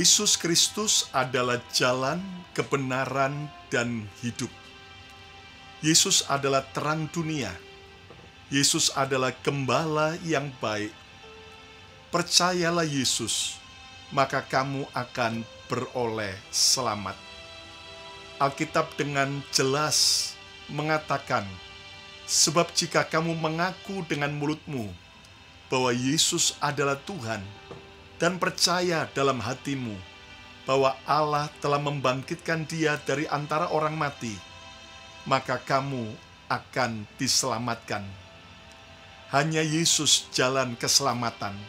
Yesus Kristus adalah jalan, kebenaran, dan hidup. Yesus adalah terang dunia. Yesus adalah gembala yang baik. Percayalah Yesus, maka kamu akan beroleh selamat. Alkitab dengan jelas mengatakan, sebab jika kamu mengaku dengan mulutmu bahwa Yesus adalah Tuhan, dan percaya dalam hatimu bahwa Allah telah membangkitkan Dia dari antara orang mati, maka kamu akan diselamatkan. Hanya Yesus jalan keselamatan.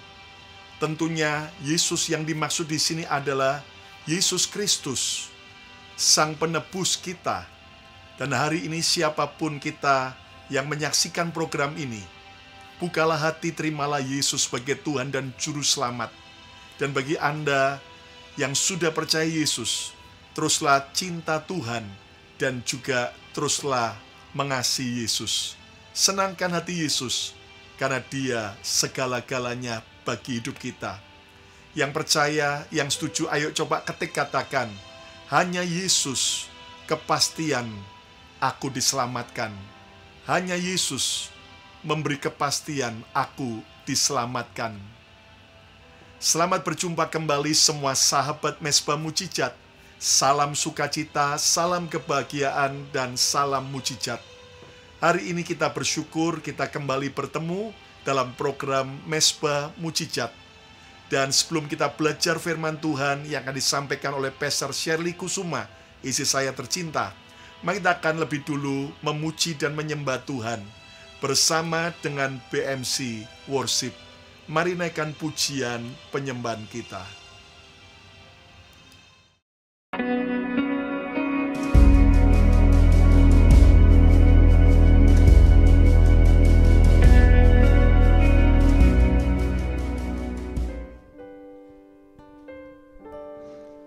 Tentunya Yesus yang dimaksud di sini adalah Yesus Kristus, Sang Penebus kita. Dan hari ini siapapun kita yang menyaksikan program ini, bukalah hati, terimalah Yesus sebagai Tuhan dan Juru Selamat. Dan bagi Anda yang sudah percaya Yesus, teruslah cinta Tuhan dan juga teruslah mengasihi Yesus. Senangkan hati Yesus, karena Dia segala-galanya bagi hidup kita. Yang percaya, yang setuju, ayo coba ketik katakan, hanya Yesus, kepastian aku diselamatkan. Hanya Yesus memberi kepastian aku diselamatkan. Selamat berjumpa kembali semua sahabat Mesbah Mujizat. Salam sukacita, salam kebahagiaan, dan salam mujizat. Hari ini kita bersyukur kita kembali bertemu dalam program Mesbah Mujizat. Dan sebelum kita belajar firman Tuhan yang akan disampaikan oleh Pastor Shirley Kusuma, istri saya tercinta, mari kita akan lebih dulu memuji dan menyembah Tuhan bersama dengan BMC Worship. Mari naikkan pujian penyembahan kita.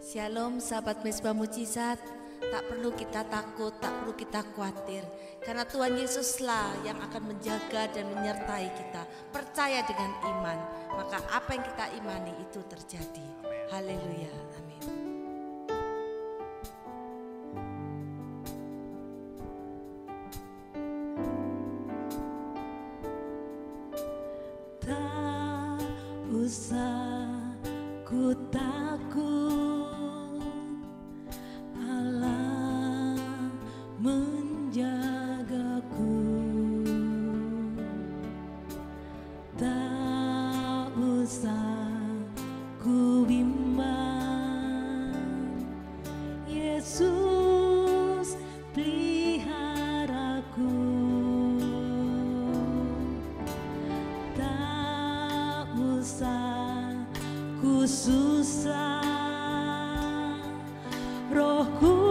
Shalom sahabat Mesbah Mujizat. Tak perlu kita takut, tak perlu kita khawatir. Karena Tuhan Yesuslah yang akan menjaga dan menyertai kita. Percaya dengan iman, maka apa yang kita imani itu terjadi. Haleluya, amin. Tak usah ku takut, menjagaku. Tak usah ku bimbang, Yesus peliharaku. Tak usah ku susah, Rohku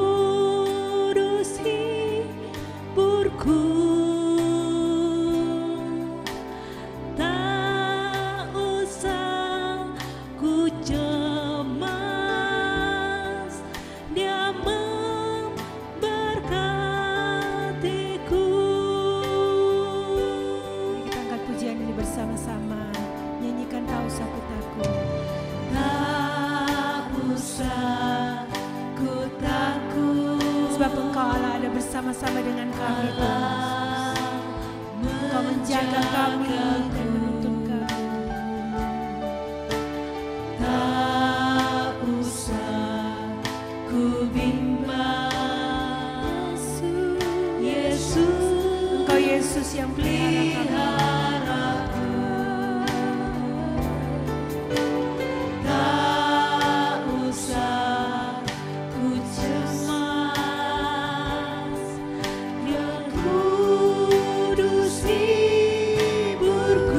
tak usah ku cemas, Dia memberkatiku. Kita angkat pujian ini bersama-sama, nyanyikan tak usah ku takut. Tak usah ku takut, sebab Engkau Allah ada bersama-sama dengan kami, Tuhan. Engkau menjaga kami dan menuntun kami. Tak usah ku bimbang, Yesus, Engkau Yesus yang pelihara aku. Tak usah ku cemas, Dia kudus hiburku.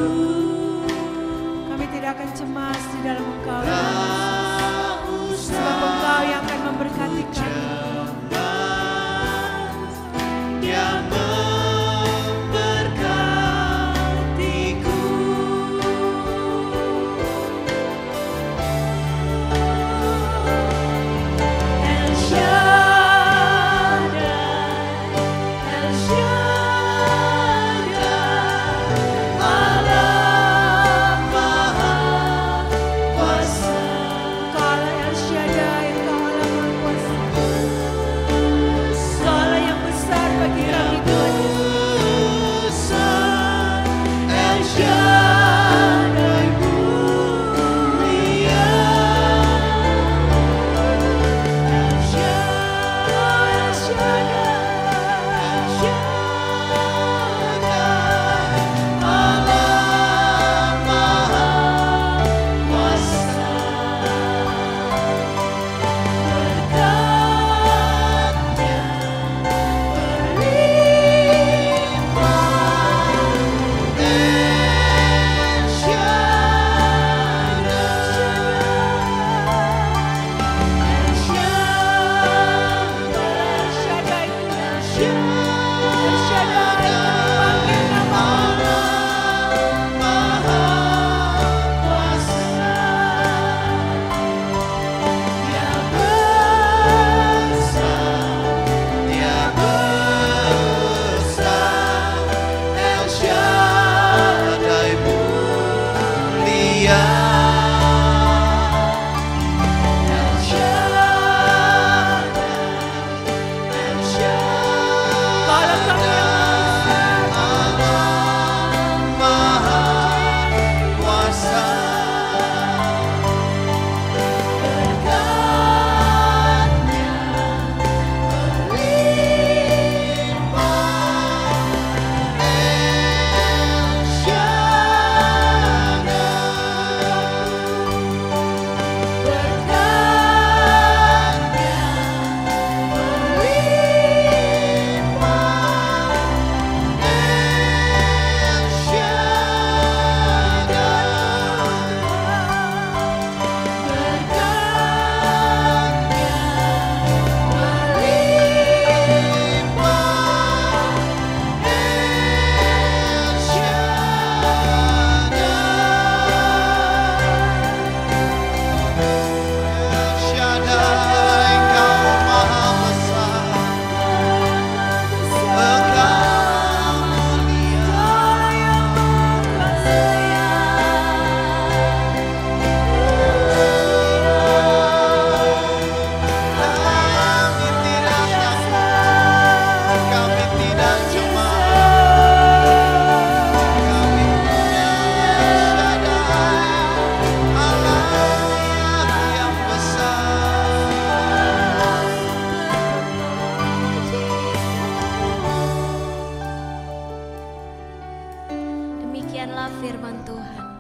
Demikianlah firman Tuhan.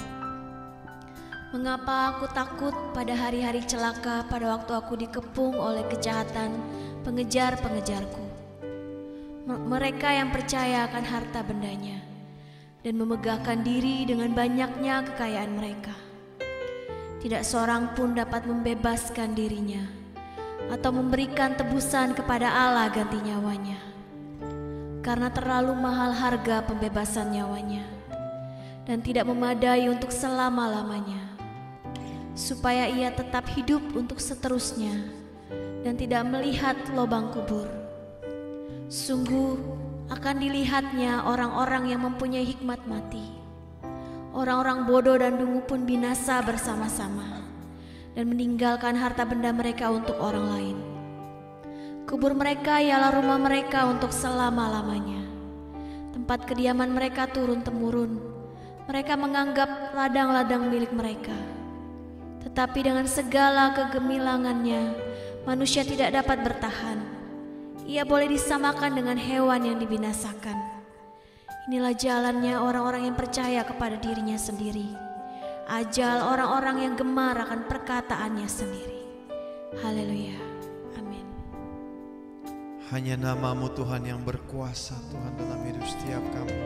Mengapa aku takut pada hari-hari celaka, pada waktu aku dikepung oleh kejahatan pengejar-pengejarku? Mereka yang percaya akan harta bendanya dan memegahkan diri dengan banyaknya kekayaan mereka. Tidak seorang pun dapat membebaskan dirinya atau memberikan tebusan kepada Allah ganti nyawanya, karena terlalu mahal harga pembebasan nyawanya dan tidak memadai untuk selama-lamanya, supaya ia tetap hidup untuk seterusnya dan tidak melihat lubang kubur. Sungguh akan dilihatnya orang-orang yang mempunyai hikmat mati. Orang-orang bodoh dan dungu pun binasa bersama-sama dan meninggalkan harta benda mereka untuk orang lain. Kubur mereka ialah rumah mereka untuk selama-lamanya. Tempat kediaman mereka turun-temurun. Mereka menganggap ladang-ladang milik mereka. Tetapi dengan segala kegemilangannya, manusia tidak dapat bertahan. Ia boleh disamakan dengan hewan yang dibinasakan. Inilah jalannya orang-orang yang percaya kepada dirinya sendiri. Ajal orang-orang yang gemar akan perkataannya sendiri. Haleluya. Amin. Hanya nama-Mu Tuhan yang berkuasa, Tuhan, dalam hidup setiap kami.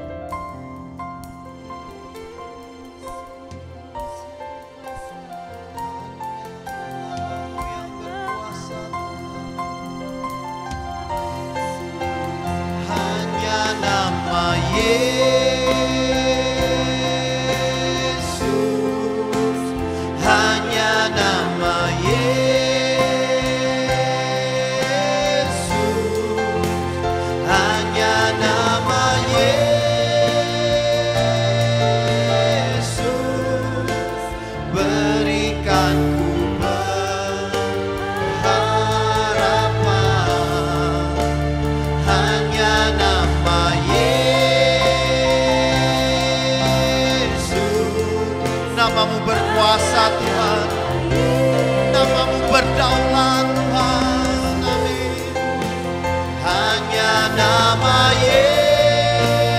Nama-Mu berkuasa Tuhan, nama-Mu berdaulat Tuhan, amin. Hanya nama Yesus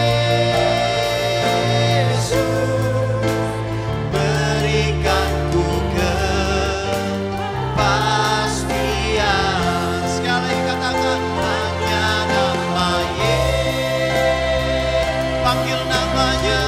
berikan ku kepastian. Sekali lagi katakan hanya nama Yesus, panggil namanya.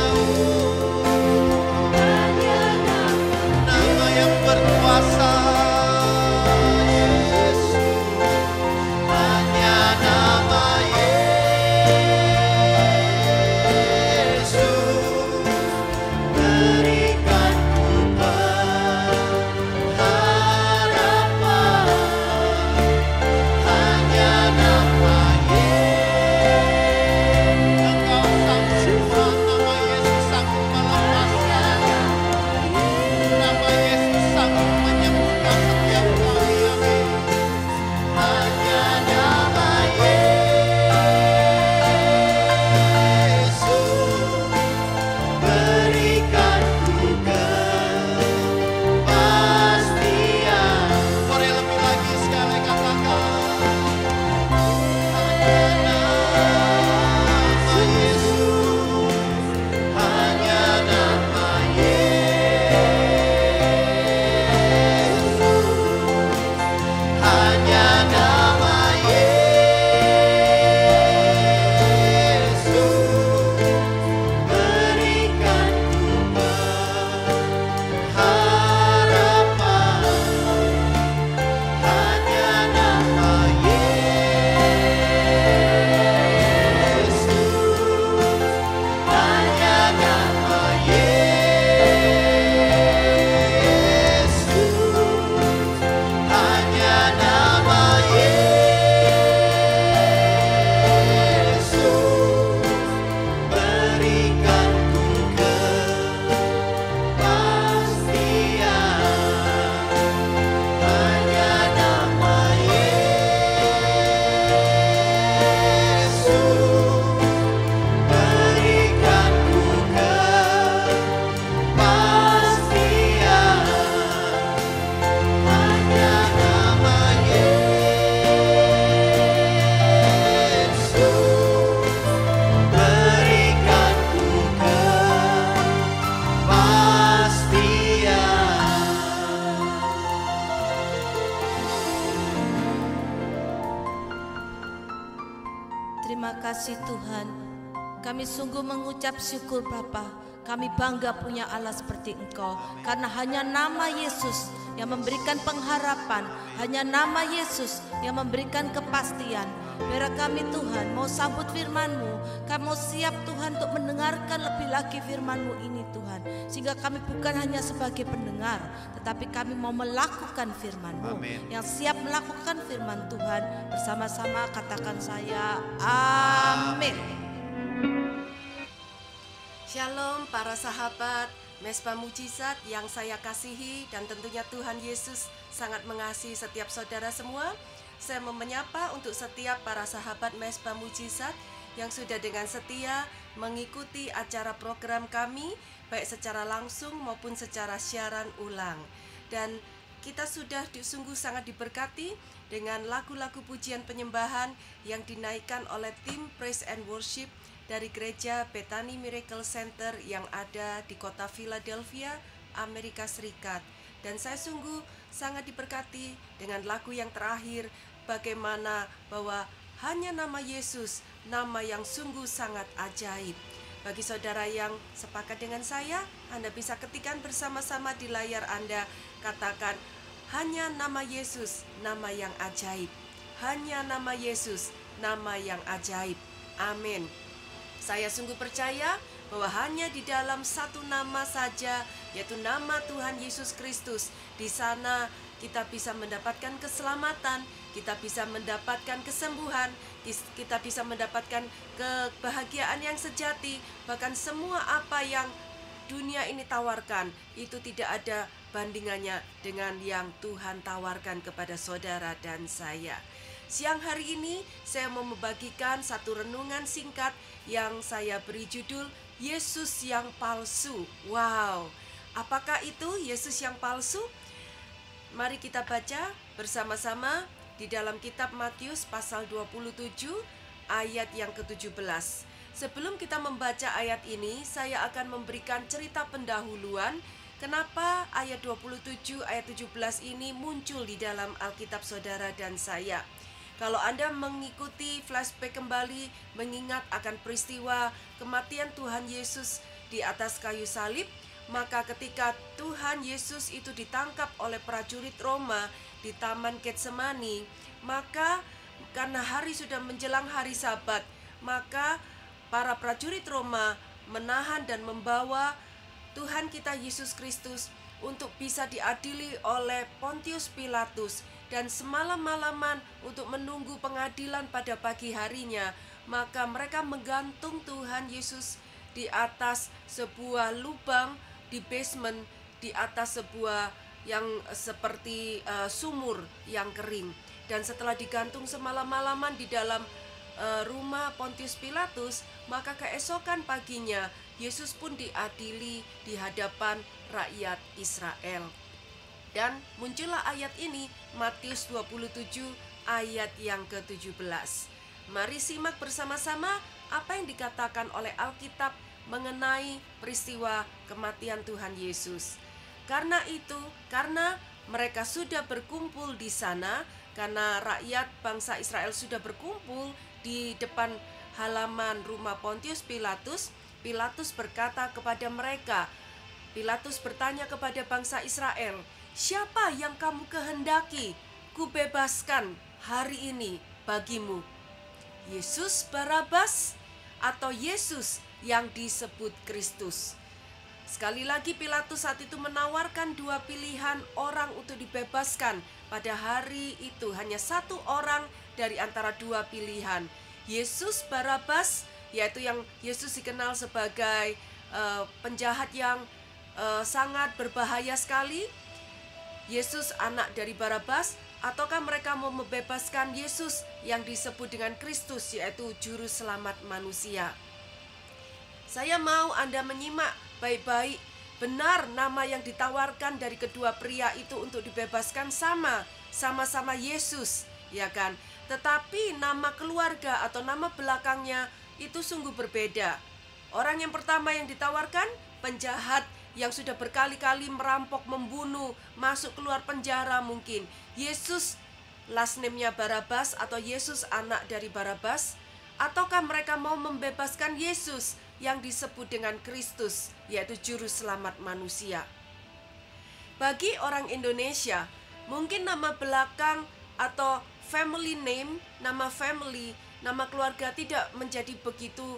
kasih Tuhan. Kami sungguh mengucap syukur Bapa. Kami bangga punya Allah seperti Engkau, karena hanya nama Yesus yang memberikan pengharapan, hanya nama Yesus yang memberikan kepastian. Biar kami Tuhan mau sambut firman-Mu, kami mau siap Tuhan untuk mendengarkan lebih lagi firman-Mu ini Tuhan. Sehingga kami bukan hanya sebagai pendengar, tetapi kami mau melakukan firman-Mu. Amin. Yang siap melakukan firman Tuhan, bersama-sama katakan saya, amin. Shalom para sahabat Mesbah Mujizat yang saya kasihi, dan tentunya Tuhan Yesus sangat mengasihi setiap saudara semua. Saya mau menyapa untuk setiap para sahabat Mesbah Mujizat yang sudah dengan setia mengikuti acara program kami, baik secara langsung maupun secara siaran ulang. Dan kita sudah sungguh sangat diberkati dengan lagu-lagu pujian penyembahan yang dinaikkan oleh tim Praise and Worship dari gereja Bethany Miracle Center yang ada di kota Philadelphia, Amerika Serikat. Dan saya sungguh sangat diberkati dengan lagu yang terakhir, bagaimana bahwa hanya nama Yesus, nama yang sungguh sangat ajaib. Bagi saudara yang sepakat dengan saya, Anda bisa ketikkan bersama-sama di layar Anda, katakan, hanya nama Yesus, nama yang ajaib. Hanya nama Yesus, nama yang ajaib. Amin. Saya sungguh percaya bahwa hanya di dalam satu nama saja, yaitu nama Tuhan Yesus Kristus, di sana kita bisa mendapatkan keselamatan, kita bisa mendapatkan kesembuhan, kita bisa mendapatkan kebahagiaan yang sejati. Bahkan semua apa yang dunia ini tawarkan, itu tidak ada bandingannya dengan yang Tuhan tawarkan kepada saudara dan saya. Siang hari ini saya mau membagikan satu renungan singkat yang saya beri judul Yesus yang palsu. Wow, apakah itu Yesus yang palsu? Mari kita baca bersama-sama di dalam kitab Matius pasal 27 ayat yang ke-17. Sebelum kita membaca ayat ini, saya akan memberikan cerita pendahuluan kenapa ayat 27 ayat 17 ini muncul di dalam Alkitab saudara dan saya. Kalau Anda mengikuti flashback kembali, mengingat akan peristiwa kematian Tuhan Yesus di atas kayu salib, maka ketika Tuhan Yesus itu ditangkap oleh prajurit Roma di Taman Getsemani, maka karena hari sudah menjelang hari Sabat, maka para prajurit Roma menahan dan membawa Tuhan kita Yesus Kristus untuk bisa diadili oleh Pontius Pilatus. Dan semalam-malaman untuk menunggu pengadilan pada pagi harinya, maka mereka menggantung Tuhan Yesus di atas sebuah lubang di basement, di atas sebuah yang seperti sumur yang kering. Dan setelah digantung semalam-malaman di dalam rumah Pontius Pilatus, maka keesokan paginya Yesus pun diadili di hadapan rakyat Israel. Dan muncullah ayat ini, Matius 27 ayat yang ke-17. Mari simak bersama-sama apa yang dikatakan oleh Alkitab mengenai peristiwa kematian Tuhan Yesus. Karena mereka sudah berkumpul di sana, karena rakyat bangsa Israel sudah berkumpul di depan halaman rumah Pontius Pilatus, Pilatus berkata kepada mereka, Pilatus bertanya kepada bangsa Israel, siapa yang kamu kehendaki kubebaskan hari ini bagimu? Yesus Barabas atau Yesus yang disebut Kristus? Sekali lagi Pilatus saat itu menawarkan dua pilihan orang untuk dibebaskan. Pada hari itu hanya satu orang dari antara dua pilihan. Yesus Barabas, yaitu yang Yesus dikenal sebagai penjahat yang sangat berbahaya sekali. Yesus anak dari Barabas, ataukah mereka mau membebaskan Yesus yang disebut dengan Kristus, yaitu juru selamat manusia? Saya mau Anda menyimak baik-baik. Benar nama yang ditawarkan dari kedua pria itu untuk dibebaskan sama-sama Yesus, ya kan? Tetapi nama keluarga atau nama belakangnya itu sungguh berbeda. Orang yang pertama yang ditawarkan, penjahat yang sudah berkali-kali merampok, membunuh, masuk keluar penjara mungkin. Yesus, last name-nya Barabas atau Yesus anak dari Barabas, Ataukah mereka mau membebaskan Yesus yang disebut dengan Kristus, yaitu juru selamat manusia? Bagi orang Indonesia, mungkin nama belakang atau family name, nama family, nama keluarga tidak menjadi begitu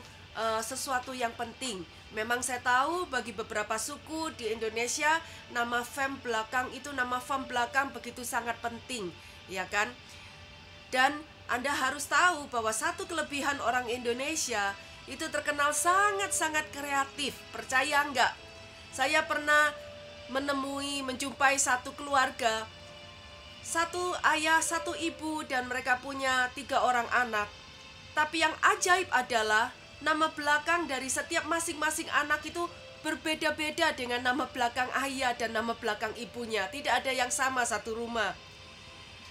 sesuatu yang penting. Memang saya tahu bagi beberapa suku di Indonesia, nama fam belakang begitu sangat penting, ya kan? Dan Anda harus tahu bahwa satu kelebihan orang Indonesia itu terkenal sangat-sangat kreatif. Percaya enggak? Saya pernah menjumpai satu keluarga, satu ayah, satu ibu, dan mereka punya 3 orang anak. Tapi yang ajaib adalah nama belakang dari setiap masing-masing anak itu berbeda-beda dengan nama belakang ayah dan nama belakang ibunya. Tidak ada yang sama satu rumah.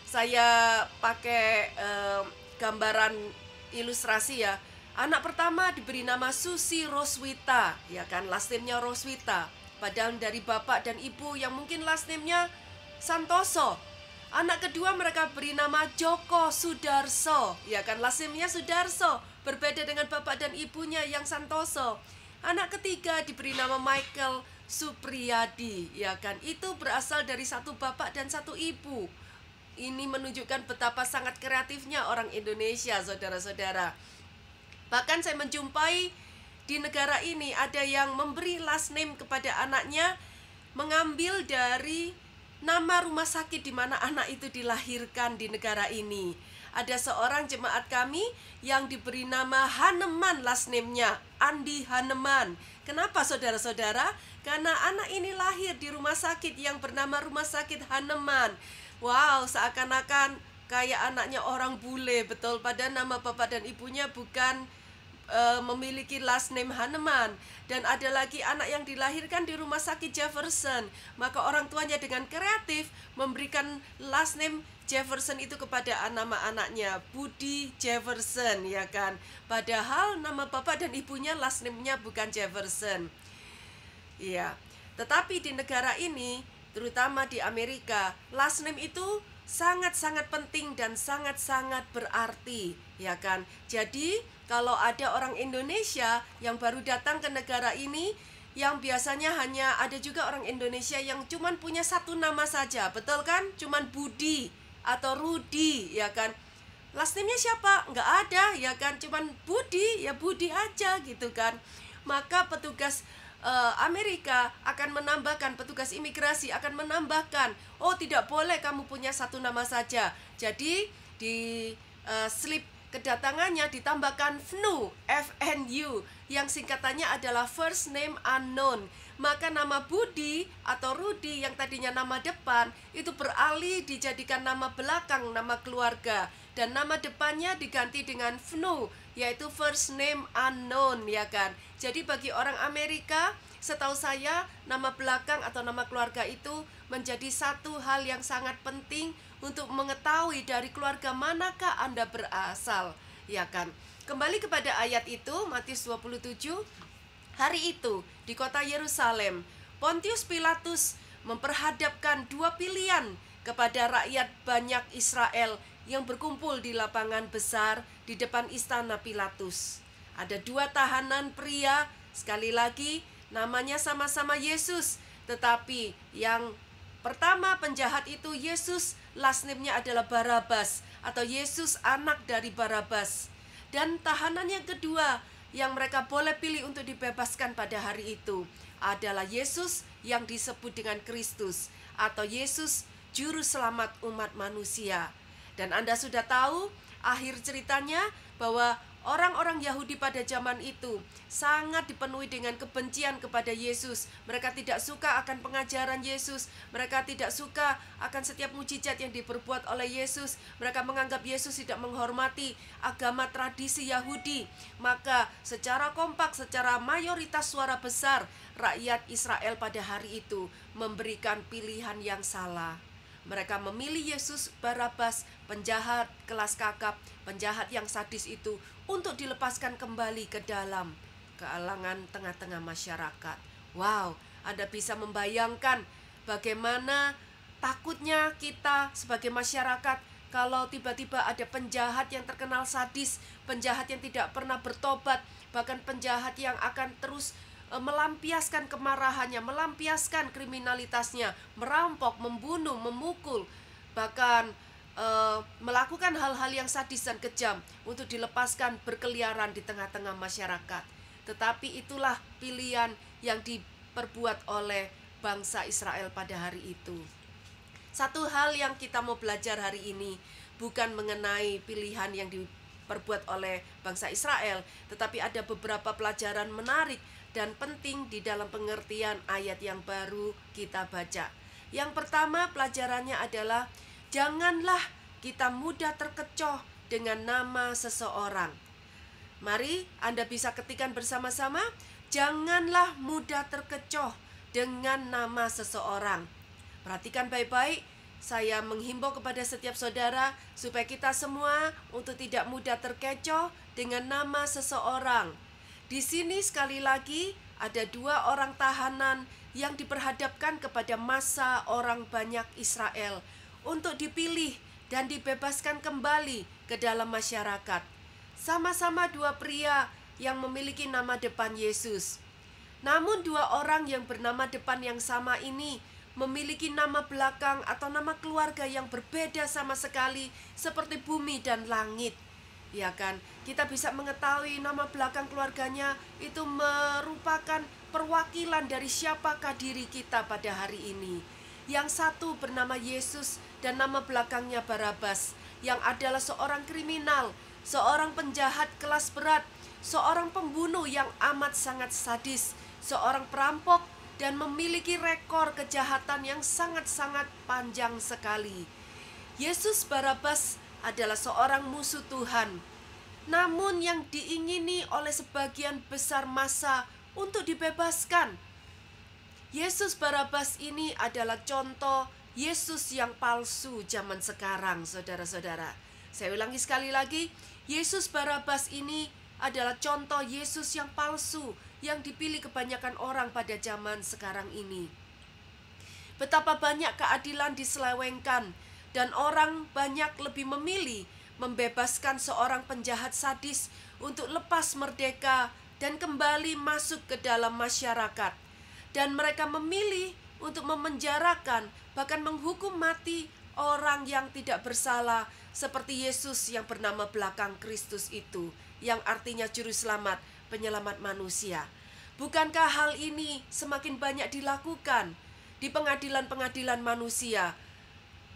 Saya pakai gambaran ilustrasi ya. Anak pertama diberi nama Susi Roswita, ya kan, last name-nya Roswita. Padahal dari bapak dan ibu yang mungkin last name-nya Santoso. Anak kedua mereka beri nama Joko Sudarso, ya kan, last name-nya Sudarso, berbeda dengan bapak dan ibunya yang Santoso. Anak ketiga diberi nama Michael Supriyadi, ya kan, itu berasal dari satu bapak dan satu ibu. Ini menunjukkan betapa sangat kreatifnya orang Indonesia, saudara-saudara. Bahkan saya menjumpai di negara ini ada yang memberi last name kepada anaknya mengambil dari nama rumah sakit di mana anak itu dilahirkan di negara ini. Ada seorang jemaat kami yang diberi nama Haneman, last name-nya Andi Haneman. Kenapa saudara-saudara? Karena anak ini lahir di rumah sakit yang bernama Rumah Sakit Haneman. Wow, seakan-akan kayak anaknya orang bule, betul. Padahal nama bapak dan ibunya bukan memiliki last name Haneman. Dan ada lagi anak yang dilahirkan di Rumah Sakit Jefferson. Maka orang tuanya dengan kreatif memberikan last name Jefferson itu kepada nama anaknya, Budi Jefferson, ya kan. Padahal nama bapak dan ibunya last name-nya bukan Jefferson. Iya. Tetapi di negara ini, terutama di Amerika, last name itu sangat-sangat penting dan sangat-sangat berarti, ya kan. Jadi kalau ada orang Indonesia yang baru datang ke negara ini, yang biasanya hanya ada juga orang Indonesia yang cuman punya satu nama saja, betul kan? Cuman Budi atau Rudi, ya kan. Last name-nya siapa? Nggak ada, ya kan. Cuman Budi, ya Budi aja gitu kan. Maka petugas Amerika akan menambahkan, petugas imigrasi akan menambahkan, oh tidak boleh kamu punya satu nama saja. Jadi di slip kedatangannya ditambahkan FNU, FNU, yang singkatannya adalah first name unknown. Maka nama Budi atau Rudi yang tadinya nama depan itu beralih dijadikan nama belakang, nama keluarga, dan nama depannya diganti dengan FNU, yaitu first name unknown, ya kan. Jadi bagi orang Amerika, setahu saya nama belakang atau nama keluarga itu menjadi satu hal yang sangat penting untuk mengetahui dari keluarga manakah Anda berasal, ya kan. Kembali kepada ayat itu, Matius 27. Hari itu di kota Yerusalem, Pontius Pilatus memperhadapkan 2 pilihan kepada rakyat banyak Israel yang berkumpul di lapangan besar di depan istana Pilatus. Ada 2 tahanan pria, sekali lagi namanya sama-sama Yesus, tetapi yang pertama penjahat itu Yesus, last name-nya adalah Barabas atau Yesus anak dari Barabas. Dan tahanan yang kedua yang mereka boleh pilih untuk dibebaskan pada hari itu adalah Yesus yang disebut dengan Kristus atau Yesus juru selamat umat manusia. Dan Anda sudah tahu akhir ceritanya bahwa orang-orang Yahudi pada zaman itu sangat dipenuhi dengan kebencian kepada Yesus. Mereka tidak suka akan pengajaran Yesus. Mereka tidak suka akan setiap mujizat yang diperbuat oleh Yesus. Mereka menganggap Yesus tidak menghormati agama tradisi Yahudi. Maka secara kompak, secara mayoritas suara besar, rakyat Israel pada hari itu memberikan pilihan yang salah. Mereka memilih Yesus Barabas, penjahat kelas kakap, penjahat yang sadis itu, untuk dilepaskan kembali ke dalam kalangan tengah-tengah masyarakat. Wow, Anda bisa membayangkan bagaimana takutnya kita sebagai masyarakat kalau tiba-tiba ada penjahat yang terkenal sadis, penjahat yang tidak pernah bertobat, bahkan penjahat yang akan terus melampiaskan kemarahannya, melampiaskan kriminalitasnya, merampok, membunuh, memukul, bahkan melakukan hal-hal yang sadis dan kejam untuk dilepaskan berkeliaran di tengah-tengah masyarakat. Tetapi itulah pilihan yang diperbuat oleh bangsa Israel pada hari itu. Satu hal yang kita mau belajar hari ini bukan mengenai pilihan yang diperbuat oleh bangsa Israel, tetapi ada beberapa pelajaran menarik dan penting di dalam pengertian ayat yang baru kita baca. Yang pertama pelajarannya adalah janganlah kita mudah terkecoh dengan nama seseorang. Mari Anda bisa ketikkan bersama-sama, janganlah mudah terkecoh dengan nama seseorang. Perhatikan baik-baik, saya menghimbau kepada setiap saudara supaya kita semua untuk tidak mudah terkecoh dengan nama seseorang. Di sini sekali lagi ada 2 orang tahanan yang diperhadapkan kepada massa orang banyak Israel untuk dipilih dan dibebaskan kembali ke dalam masyarakat. Sama-sama 2 pria yang memiliki nama depan Yesus. Namun 2 orang yang bernama depan yang sama ini memiliki nama belakang atau nama keluarga yang berbeda sama sekali, seperti bumi dan langit. Ya kan, kita bisa mengetahui nama belakang keluarganya itu merupakan perwakilan dari siapakah diri kita pada hari ini. Yang satu bernama Yesus dan nama belakangnya Barabas, yang adalah seorang kriminal, seorang penjahat kelas berat, seorang pembunuh yang amat sangat sadis, seorang perampok dan memiliki rekor kejahatan yang sangat-sangat panjang sekali. Yesus Barabas adalah seorang musuh Tuhan, namun yang diingini oleh sebagian besar massa untuk dibebaskan. Yesus Barabas ini adalah contoh Yesus yang palsu zaman sekarang, saudara-saudara. Saya ulangi sekali lagi, Yesus Barabas ini adalah contoh Yesus yang palsu yang dipilih kebanyakan orang pada zaman sekarang ini. Betapa banyak keadilan diselewengkan dan orang banyak lebih memilih membebaskan seorang penjahat sadis untuk lepas merdeka dan kembali masuk ke dalam masyarakat. Dan mereka memilih untuk memenjarakan, bahkan menghukum mati orang yang tidak bersalah, seperti Yesus yang bernama belakang Kristus itu, yang artinya juru selamat, penyelamat manusia. Bukankah hal ini semakin banyak dilakukan di pengadilan-pengadilan manusia?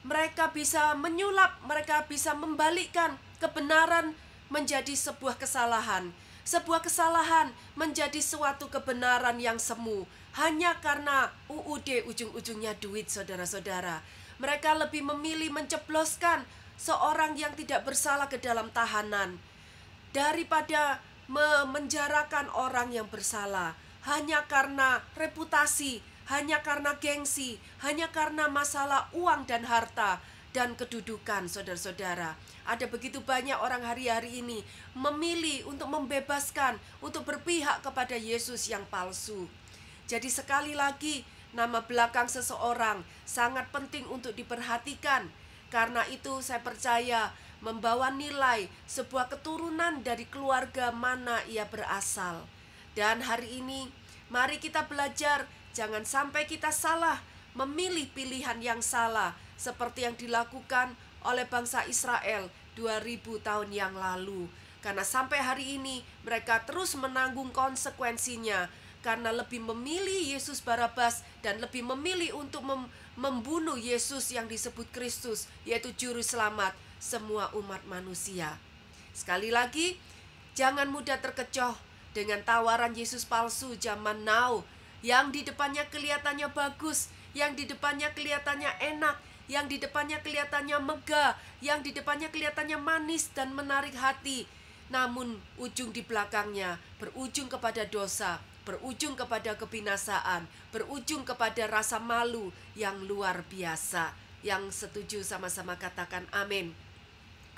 Mereka bisa menyulap, mereka bisa membalikkan kebenaran menjadi sebuah kesalahan. Sebuah kesalahan menjadi suatu kebenaran yang semu, hanya karena UUD ujung-ujungnya duit, saudara-saudara. Mereka lebih memilih mencebloskan seorang yang tidak bersalah ke dalam tahanan daripada memenjarakan orang yang bersalah hanya karena reputasi, hanya karena gengsi, hanya karena masalah uang dan harta dan kedudukan, saudara-saudara. Ada begitu banyak orang hari-hari ini memilih untuk membebaskan, untuk berpihak kepada Yesus yang palsu. Jadi sekali lagi, nama belakang seseorang sangat penting untuk diperhatikan. Karena itu saya percaya membawa nilai sebuah keturunan dari keluarga mana ia berasal. Dan hari ini mari kita belajar jangan sampai kita salah memilih pilihan yang salah seperti yang dilakukan oleh bangsa Israel 2000 tahun yang lalu. Karena sampai hari ini mereka terus menanggung konsekuensinya karena lebih memilih Yesus Barabas dan lebih memilih untuk membunuh Yesus yang disebut Kristus, yaitu juru selamat semua umat manusia. Sekali lagi, jangan mudah terkecoh dengan tawaran Yesus palsu zaman now, yang di depannya kelihatannya bagus, yang di depannya kelihatannya enak, yang di depannya kelihatannya megah, yang di depannya kelihatannya manis dan menarik hati, namun ujung di belakangnya berujung kepada dosa, berujung kepada kebinasaan, berujung kepada rasa malu yang luar biasa. Yang setuju sama-sama katakan amin.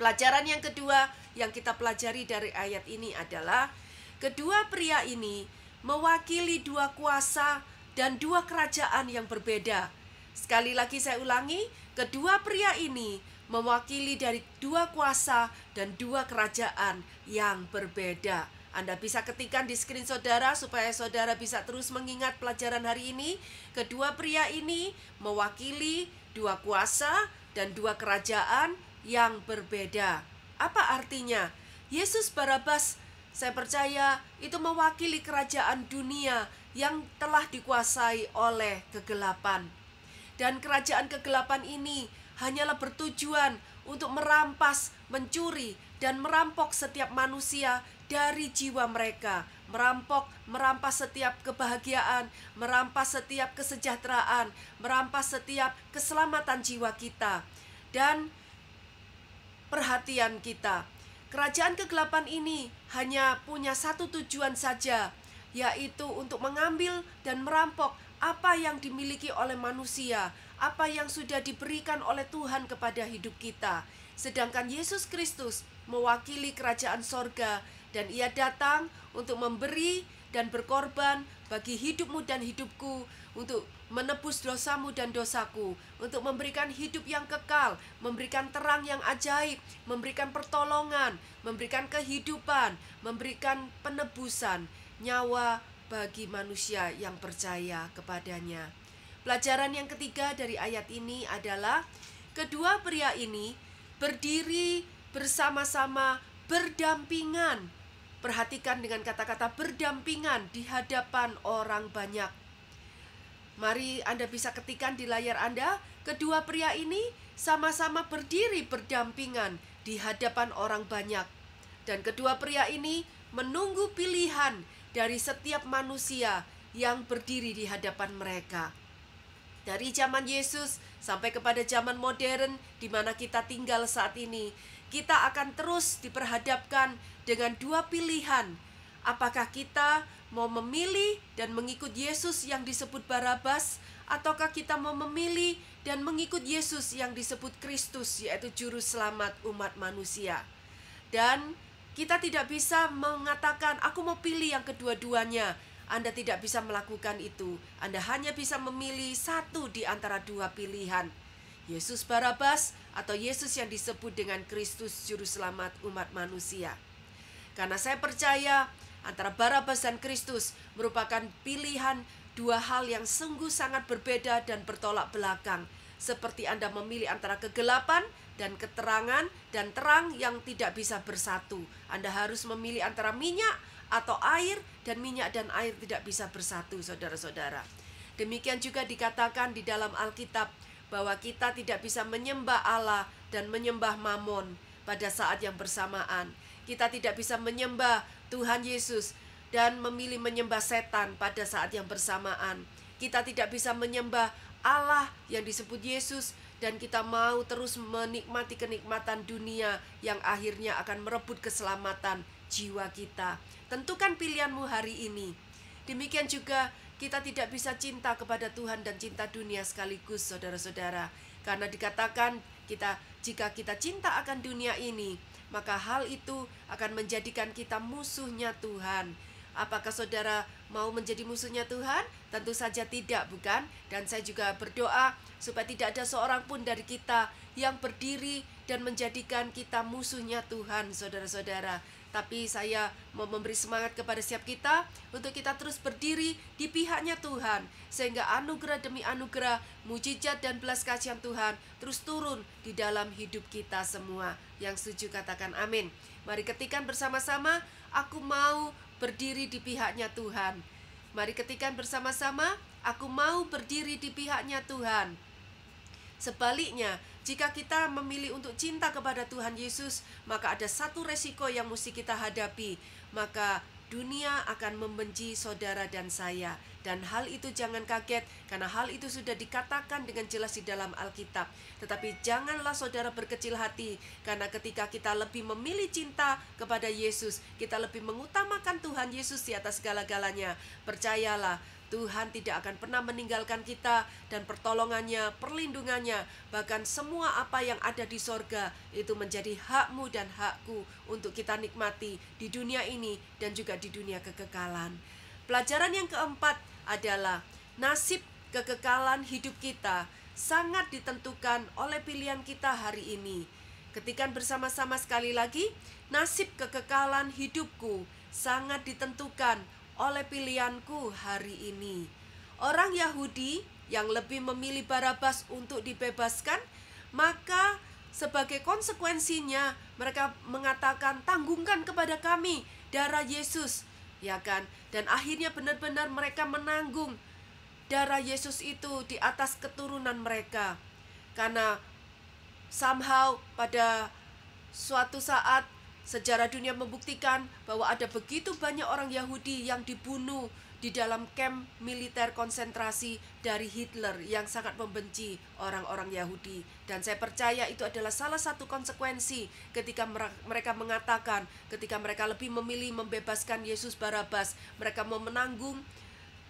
Pelajaran yang kedua yang kita pelajari dari ayat ini adalah kedua pria ini mewakili 2 kuasa dan 2 kerajaan yang berbeda. Sekali lagi saya ulangi, kedua pria ini mewakili dari dua kuasa dan dua kerajaan yang berbeda. Anda bisa ketikkan di screen saudara supaya saudara bisa terus mengingat pelajaran hari ini. Kedua pria ini mewakili dua kuasa dan dua kerajaan yang berbeda. Apa artinya? Yesus Barabas, saya percaya itu mewakili kerajaan dunia yang telah dikuasai oleh kegelapan. Dan kerajaan kegelapan ini hanyalah bertujuan untuk merampas, mencuri, dan merampok setiap manusia dari jiwa mereka. Merampas setiap kebahagiaan, merampas setiap kesejahteraan, merampas setiap keselamatan jiwa kita dan perhatian kita. Kerajaan kegelapan ini hanya punya satu tujuan saja, yaitu untuk mengambil dan merampok apa yang dimiliki oleh manusia, apa yang sudah diberikan oleh Tuhan kepada hidup kita. Sedangkan Yesus Kristus mewakili kerajaan sorga, dan ia datang untuk memberi dan berkorban bagi hidupmu dan hidupku, untuk menebus dosamu dan dosaku, untuk memberikan hidup yang kekal, memberikan terang yang ajaib, memberikan pertolongan, memberikan kehidupan, memberikan penebusan nyawa bagi manusia yang percaya kepadanya. Pelajaran yang ketiga dari ayat ini adalah kedua pria ini berdiri bersama-sama berdampingan. Perhatikan dengan kata-kata berdampingan di hadapan orang banyak. Mari Anda bisa ketikkan di layar Anda, kedua pria ini sama-sama berdiri berdampingan di hadapan orang banyak. Dan kedua pria ini menunggu pilihan dari setiap manusia yang berdiri di hadapan mereka. Dari zaman Yesus sampai kepada zaman modern di mana kita tinggal saat ini, kita akan terus diperhadapkan dengan dua pilihan. Apakah kita mau memilih dan mengikut Yesus yang disebut Barabas, ataukah kita mau memilih dan mengikut Yesus yang disebut Kristus, yaitu juru selamat umat manusia. Dan kita tidak bisa mengatakan aku mau pilih yang kedua-duanya. Anda tidak bisa melakukan itu. Anda hanya bisa memilih satu di antara dua pilihan, Yesus Barabas atau Yesus yang disebut dengan Kristus juru selamat umat manusia. Karena saya percaya antara Barabas dan Kristus merupakan pilihan dua hal yang sungguh sangat berbeda dan bertolak belakang. Seperti Anda memilih antara kegelapan dan keterangan dan terang yang tidak bisa bersatu. Anda harus memilih antara minyak atau air, dan minyak dan air tidak bisa bersatu, saudara-saudara. Demikian juga dikatakan di dalam Alkitab bahwa kita tidak bisa menyembah Allah dan menyembah Mamon pada saat yang bersamaan. Kita tidak bisa menyembah Tuhan Yesus dan memilih menyembah setan pada saat yang bersamaan. Kita tidak bisa menyembah Allah yang disebut Yesus dan kita mau terus menikmati kenikmatan dunia yang akhirnya akan merebut keselamatan jiwa kita. Tentukan pilihanmu hari ini. Demikian juga kita tidak bisa cinta kepada Tuhan dan cinta dunia sekaligus, saudara-saudara. Karena dikatakan jika kita cinta akan dunia ini, maka hal itu akan menjadikan kita musuhnya Tuhan. Apakah saudara mau menjadi musuhnya Tuhan? Tentu saja tidak, bukan? Dan saya juga berdoa supaya tidak ada seorang pun dari kita yang berdiri dan menjadikan kita musuhnya Tuhan, saudara-saudara. Tapi saya mau memberi semangat kepada setiap kita untuk kita terus berdiri di pihaknya Tuhan, sehingga anugerah demi anugerah, mujizat dan belas kasihan Tuhan terus turun di dalam hidup kita semua. Yang setuju katakan amin. Mari ketikkan bersama-sama, aku mau berdiri di pihaknya Tuhan. Mari ketikkan bersama-sama, aku mau berdiri di pihaknya Tuhan. Sebaliknya, jika kita memilih untuk cinta kepada Tuhan Yesus, maka ada satu resiko yang mesti kita hadapi. Maka dunia akan membenci saudara dan saya. Dan hal itu jangan kaget, karena hal itu sudah dikatakan dengan jelas di dalam Alkitab. Tetapi janganlah saudara berkecil hati, karena ketika kita lebih memilih cinta kepada Yesus, kita lebih mengutamakan Tuhan Yesus di atas segala-galanya. Percayalah, Tuhan tidak akan pernah meninggalkan kita, dan pertolongannya, perlindungannya, bahkan semua apa yang ada di sorga itu menjadi hakmu dan hakku untuk kita nikmati di dunia ini dan juga di dunia kekekalan. Pelajaran yang keempat adalah nasib kekekalan hidup kita sangat ditentukan oleh pilihan kita hari ini. Ketikan bersama-sama sekali lagi, nasib kekekalan hidupku sangat ditentukan oleh pilihanku hari ini. Orang Yahudi yang lebih memilih Barabas untuk dibebaskan, maka sebagai konsekuensinya mereka mengatakan, tanggungkan kepada kami darah Yesus, ya kan? Dan akhirnya benar-benar mereka menanggung darah Yesus itu di atas keturunan mereka. Karena somehow pada suatu saat sejarah dunia membuktikan bahwa ada begitu banyak orang Yahudi yang dibunuh di dalam kamp militer konsentrasi dari Hitler yang sangat membenci orang-orang Yahudi. Dan saya percaya itu adalah salah satu konsekuensi ketika mereka mengatakan, ketika mereka lebih memilih membebaskan Yesus Barabas, mereka mau menanggung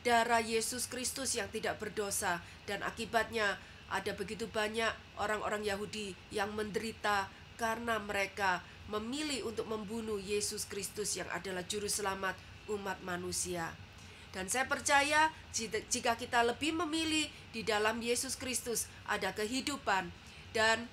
darah Yesus Kristus yang tidak berdosa. Dan akibatnya ada begitu banyak orang-orang Yahudi yang menderita karena mereka memilih untuk membunuh Yesus Kristus yang adalah juru selamat umat manusia. Dan saya percaya jika kita lebih memilih di dalam Yesus Kristus ada kehidupan, dan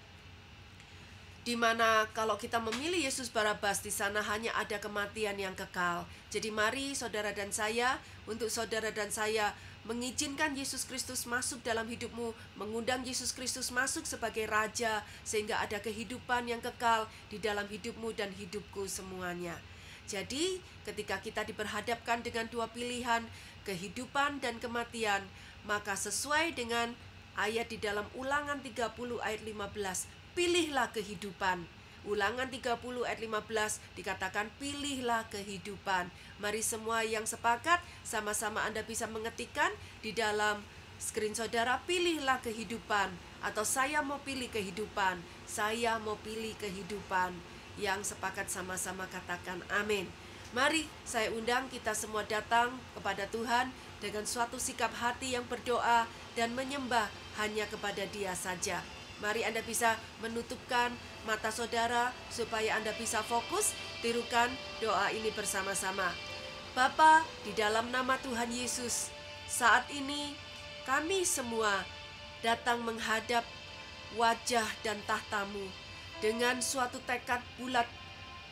di mana kalau kita memilih Yesus Barabas, di sana hanya ada kematian yang kekal. Jadi mari saudara dan saya, untuk saudara dan saya mengizinkan Yesus Kristus masuk dalam hidupmu, mengundang Yesus Kristus masuk sebagai Raja, sehingga ada kehidupan yang kekal di dalam hidupmu dan hidupku semuanya. Jadi ketika kita diperhadapkan dengan dua pilihan, kehidupan dan kematian, maka sesuai dengan ayat di dalam Ulangan 30 ayat 15, pilihlah kehidupan. Ulangan 30 ayat 15 dikatakan pilihlah kehidupan. Mari semua yang sepakat, sama-sama Anda bisa mengetikkan di dalam screen saudara, pilihlah kehidupan, atau saya mau pilih kehidupan, saya mau pilih kehidupan. Yang sepakat sama-sama katakan amin. Mari saya undang kita semua datang kepada Tuhan dengan suatu sikap hati yang berdoa dan menyembah hanya kepada Dia saja. Mari Anda bisa menutupkan mata saudara supaya Anda bisa fokus. Tirukan doa ini bersama-sama. Bapa, di dalam nama Tuhan Yesus, saat ini kami semua datang menghadap wajah dan tahta-Mu dengan suatu tekad bulat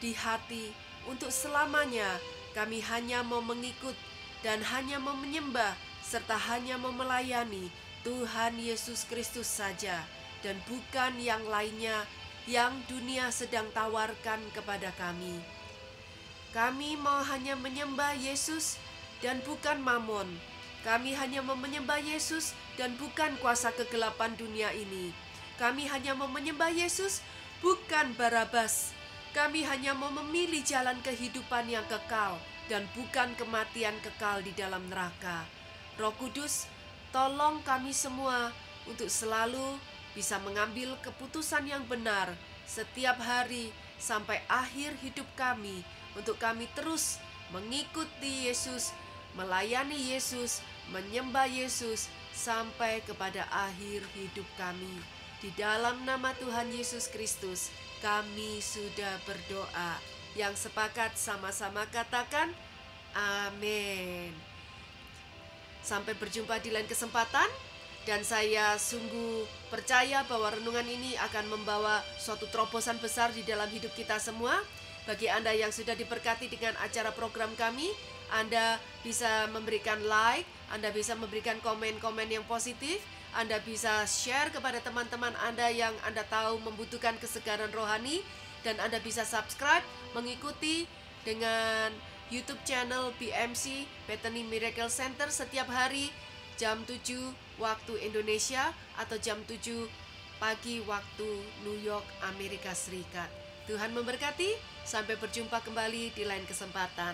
di hati untuk selamanya kami hanya mau mengikut dan hanya mau menyembah serta hanya mau melayani Tuhan Yesus Kristus saja, dan bukan yang lainnya yang dunia sedang tawarkan kepada kami. Kami mau hanya menyembah Yesus dan bukan Mamon. Kami hanya mau menyembah Yesus dan bukan kuasa kegelapan dunia ini. Kami hanya mau menyembah Yesus, bukan Barabas. Kami hanya mau memilih jalan kehidupan yang kekal dan bukan kematian kekal di dalam neraka. Roh Kudus, tolong kami semua untuk selalu bisa mengambil keputusan yang benar setiap hari sampai akhir hidup kami, untuk kami terus mengikuti Yesus, melayani Yesus, menyembah Yesus sampai kepada akhir hidup kami. Di dalam nama Tuhan Yesus Kristus, kami sudah berdoa. Yang sepakat sama-sama katakan, amin. Sampai berjumpa di lain kesempatan, dan saya sungguh percaya bahwa renungan ini akan membawa suatu terobosan besar di dalam hidup kita semua. Bagi Anda yang sudah diberkati dengan acara program kami, Anda bisa memberikan like, Anda bisa memberikan komen-komen yang positif, Anda bisa share kepada teman-teman Anda yang Anda tahu membutuhkan kesegaran rohani, dan Anda bisa subscribe, mengikuti dengan YouTube channel BMC Bethany Miracle Center setiap hari jam 7 waktu Indonesia atau jam 7 pagi waktu New York, Amerika Serikat. Tuhan memberkati, sampai berjumpa kembali di lain kesempatan.